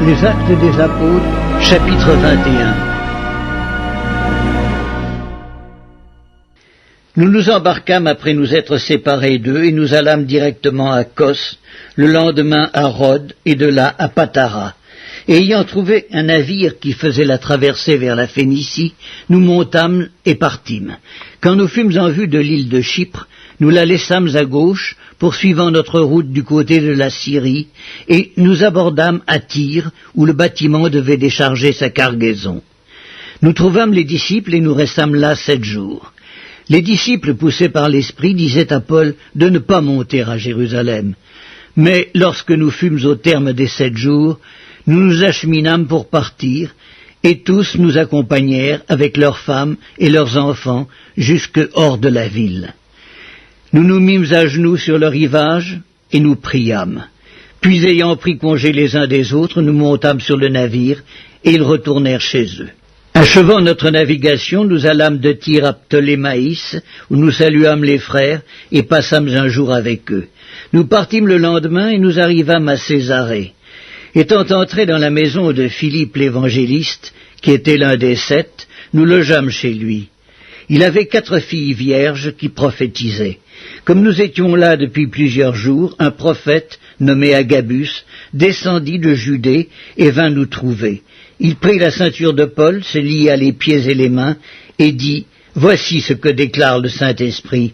Les Actes des Apôtres, chapitre 21. Nous nous embarquâmes après nous être séparés d'eux et nous allâmes directement à Kos, le lendemain à Rhodes et de là à Patara. Et ayant trouvé un navire qui faisait la traversée vers la Phénicie, nous montâmes et partîmes. Quand nous fûmes en vue de l'île de Chypre, nous la laissâmes à gauche, poursuivant notre route du côté de la Syrie, et nous abordâmes à Tyr, où le bâtiment devait décharger sa cargaison. Nous trouvâmes les disciples et nous restâmes là 7 jours. Les disciples, poussés par l'Esprit, disaient à Paul de ne pas monter à Jérusalem. Mais lorsque nous fûmes au terme des 7 jours, nous nous acheminâmes pour partir, et tous nous accompagnèrent avec leurs femmes et leurs enfants jusque hors de la ville. Nous nous mîmes à genoux sur le rivage et nous priâmes. Puis ayant pris congé les uns des autres, nous montâmes sur le navire et ils retournèrent chez eux. Achevant notre navigation, nous allâmes de Tyr à Ptolémaïs, où nous saluâmes les frères et passâmes un jour avec eux. Nous partîmes le lendemain et nous arrivâmes à Césarée. Étant entrés dans la maison de Philippe l'évangéliste, qui était l'un des 7, nous logeâmes chez lui. Il avait 4 filles vierges qui prophétisaient. Comme nous étions là depuis plusieurs jours, un prophète, nommé Agabus, descendit de Judée et vint nous trouver. Il prit la ceinture de Paul, se lia les pieds et les mains, et dit « Voici ce que déclare le Saint-Esprit.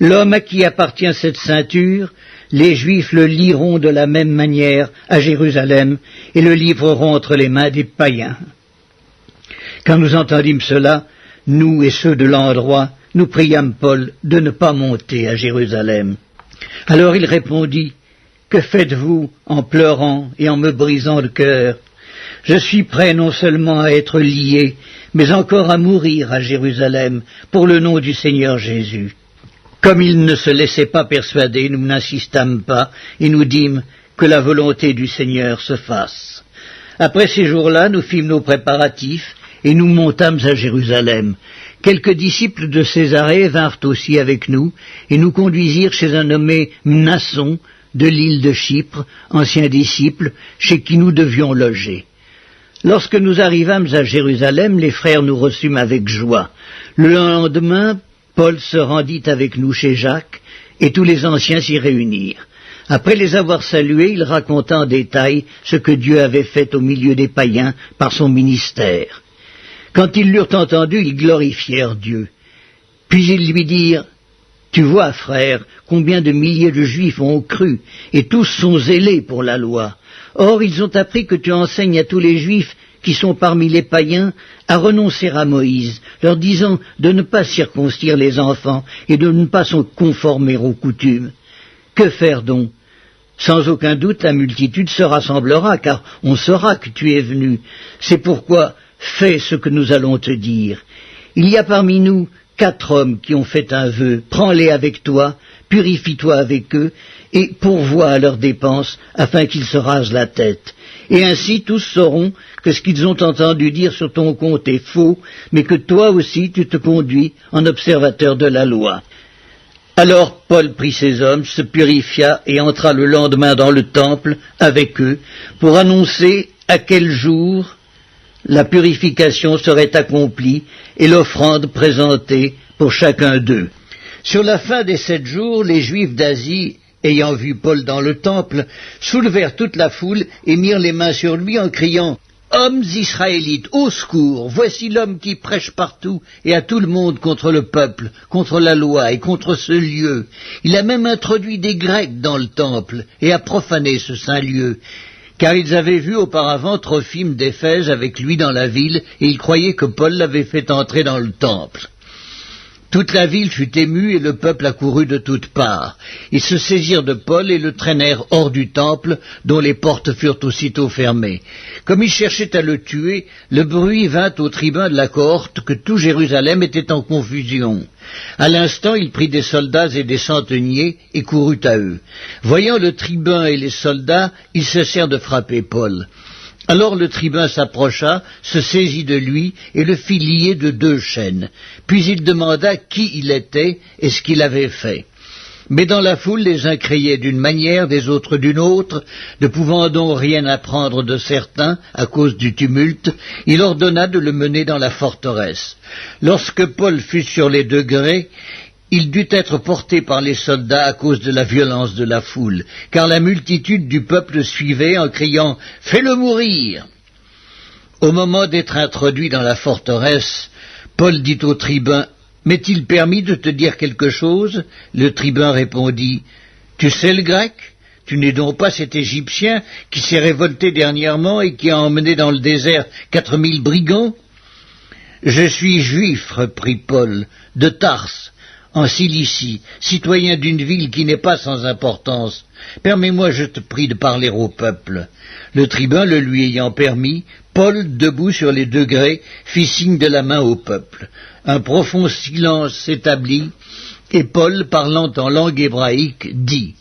L'homme à qui appartient cette ceinture, les Juifs le lieront de la même manière à Jérusalem et le livreront entre les mains des païens. » Quand nous entendîmes cela, nous et ceux de l'endroit, nous priâmes Paul de ne pas monter à Jérusalem. Alors il répondit, « Que faites-vous en pleurant et en me brisant le cœur? Je suis prêt non seulement à être lié, mais encore à mourir à Jérusalem pour le nom du Seigneur Jésus. » Comme il ne se laissait pas persuader, nous n'insistâmes pas et nous dîmes que la volonté du Seigneur se fasse. Après ces jours-là, nous fîmes nos préparatifs et nous montâmes à Jérusalem. Quelques disciples de Césarée vinrent aussi avec nous et nous conduisirent chez un nommé Mnasson de l'île de Chypre, ancien disciple, chez qui nous devions loger. Lorsque nous arrivâmes à Jérusalem, les frères nous reçûmes avec joie. Le lendemain, Paul se rendit avec nous chez Jacques, et tous les anciens s'y réunirent. Après les avoir salués, il raconta en détail ce que Dieu avait fait au milieu des païens par son ministère. Quand ils l'eurent entendu, ils glorifièrent Dieu. Puis ils lui dirent, « Tu vois, frère, combien de milliers de Juifs ont cru, et tous sont zélés pour la loi. Or, ils ont appris que tu enseignes à tous les Juifs qui sont parmi les païens à renoncer à Moïse, leur disant de ne pas circoncire les enfants et de ne pas se conformer aux coutumes. Que faire donc? Sans aucun doute la multitude se rassemblera, car on saura que tu es venu. C'est pourquoi fais ce que nous allons te dire. Il y a parmi nous 4 hommes qui ont fait un vœu, prends-les avec toi, purifie-toi avec eux, et pourvois à leurs dépenses, afin qu'ils se rasent la tête. Et ainsi tous sauront que ce qu'ils ont entendu dire sur ton compte est faux, mais que toi aussi tu te conduis en observateur de la loi. » Alors Paul prit ses hommes, se purifia et entra le lendemain dans le temple avec eux, pour annoncer à quel jour la purification serait accomplie et l'offrande présentée pour chacun d'eux. Sur la fin des 7 jours, les Juifs d'Asie, ayant vu Paul dans le temple, soulevèrent toute la foule et mirent les mains sur lui en criant « Hommes israélites, au secours, voici l'homme qui prêche partout et à tout le monde contre le peuple, contre la loi et contre ce lieu. Il a même introduit des Grecs dans le temple et a profané ce saint lieu. » Car ils avaient vu auparavant Trophime d'Éphèse avec lui dans la ville, et ils croyaient que Paul l'avait fait entrer dans le temple. Toute la ville fut émue et le peuple accourut de toutes parts. Ils se saisirent de Paul et le traînèrent hors du temple, dont les portes furent aussitôt fermées. Comme ils cherchaient à le tuer, le bruit vint au tribun de la cohorte que tout Jérusalem était en confusion. À l'instant, il prit des soldats et des centeniers et courut à eux. Voyant le tribun et les soldats, il cessèrent de frapper Paul. Alors le tribun s'approcha, se saisit de lui et le fit lier de 2 chaînes. Puis il demanda qui il était et ce qu'il avait fait. Mais dans la foule, les uns criaient d'une manière, des autres d'une autre, ne pouvant donc rien apprendre de certains, à cause du tumulte, il ordonna de le mener dans la forteresse. Lorsque Paul fut sur les degrés, il dut être porté par les soldats à cause de la violence de la foule, car la multitude du peuple suivait en criant « Fais-le mourir !» Au moment d'être introduit dans la forteresse, Paul dit au tribun « M'est-il permis de te dire quelque chose ?» Le tribun répondit « Tu sais le grec ? Tu n'es donc pas cet Égyptien qui s'est révolté dernièrement et qui a emmené dans le désert 4000 brigands ?»« Je suis juif, reprit Paul, de Tarse, en Cilicie, citoyen d'une ville qui n'est pas sans importance. Permets-moi, je te prie, de parler au peuple. » Le tribun le lui ayant permis, Paul, debout sur les degrés, fit signe de la main au peuple. Un profond silence s'établit, et Paul, parlant en langue hébraïque, dit